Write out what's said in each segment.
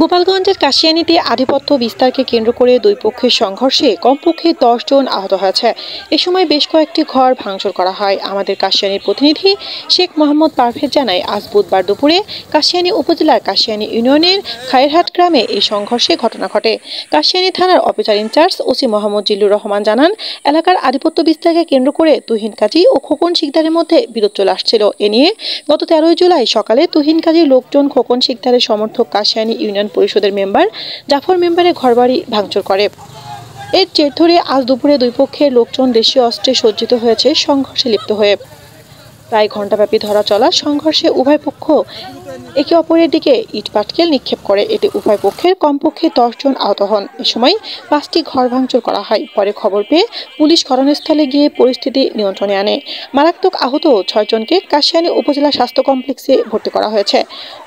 গোপালগঞ্জের কাশিয়ানীতে আধিপত্য বিস্তারকে কেন্দ্র করে দুই পক্ষের সংঘর্ষে কমপক্ষে 10 জন আহত হয়েছে। এ সময় বেশ কয়েকটি ঘর ভাঙচুর করা হয়। আমাদের কাশিয়ানীর প্রতিনিধি শেখ মোহাম্মদ পারভেজ জানায়, আজ বুধবার দুপুরে কাশিয়ানী উপজেলার কাশিয়ানী ইউনিয়নের খায়েরহাট গ্রামে এই সংঘর্ষে ঘটনা ঘটে। কাশিয়ানী থানার officer in charge OC Mohammad Zillur Rahman জানান, এলাকার আধিপত্য বিস্তারকে কেন্দ্র করে তুহিন কাজী ও খোকন শিকদারের মধ্যে বিরোধ চলে আসছিল। এ নিয়ে গত 13 জুলাই সকালে তুহিন কাজীর লোকজন খোকন শিকদারের সমর্থক কাশিয়ানী ইউনিয়ন পরিষদের মেম্বার জাফর মেম্বারের ঘরবাড়ি ভাঙচুর করে। এর জের ধরে আজ দুপুরে দুই পক্ষের লোকজন দেশীয় অস্ত্রে সজ্জিত হয়েছে সংঘর্ষে লিপ্ত হয়ে। প্রায় ঘণ্টাব্যাপী ধরা চলা সংঘর্ষে উভয় পক্ষ একে অপরের দিকে ইট পাটকেল নিক্ষেপ করে। এতে উভয় পক্ষের কমপক্ষে 10 জন আহত হন। এ সময় 5টি ঘর ভাঙচুর করা হয়। পরে খবর পেয়ে পুলিশ ঘটনাস্থলে গিয়ে পরিস্থিতি নিয়ন্ত্রণে আনে। মারাত্মক আহত 6 জনকে কাশিয়ানী উপজেলা স্বাস্থ্য কমপ্লেক্সে ভর্তি করা হয়েছে।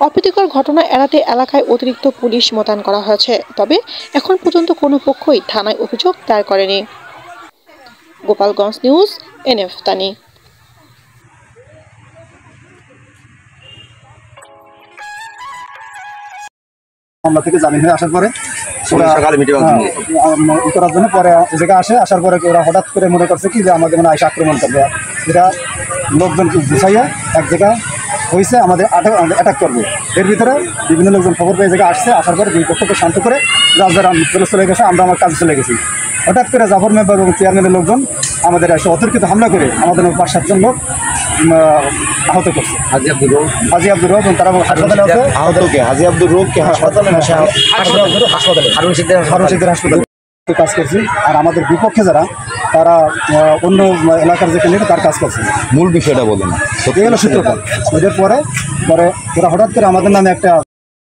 অপ্রীতিকর ঘটনা এড়াতে এলাকায় অতিরিক্ত পুলিশ মোতায়েন করা হয়েছে। তবে এখন পর্যন্ত কোনো পক্ষই থানায় অভিযোগ দায়ের করেনি। গোপালগঞ্জ নিউজ, এনএফ তানি। মামলা থেকে জামিন হয়ে আসার পরে করার জন্য পরে জায়গায় আসার পরে ওরা হঠাৎ করে মনে করছে কি যে আমাদের মানে আইসা আক্রমণ করবে, এটা লোকজন গুছাইয়া এক জায়গা হয়েছে আমাদের অ্যাটাক করবে। এর ভিতরে বিভিন্ন লোকজন খবর পেয়ে জায়গায় আসছে, আসার পরে দুই পক্ষকে শান্ত করে রাজদার চলে গেছে, আমরা আমার কাজে চলে গেছি। হঠাৎ করে জাফর মেম্বার এবং চেয়ারম্যানের লোকজন আমাদের এসে অতর্কিত হামলা করে আমাদের 5-7 জন লোক আহত করছে। হাজি আব্দুর রব এবং তারা হাসপাতালে আছে। হাজি আব্দুর রব হাসপাতালে হাসপাতালে কাজ করছি। আর আমাদের বিপক্ষে যারা তারা অন্য এলাকার যে ক্যান্ডিডেট তার কাজ করছে। মূল বিষয়টা বলুন, সত্যি হলো সূত্রপাত। এদের পরে ওরা হঠাৎ করে আমাদের নামে একটা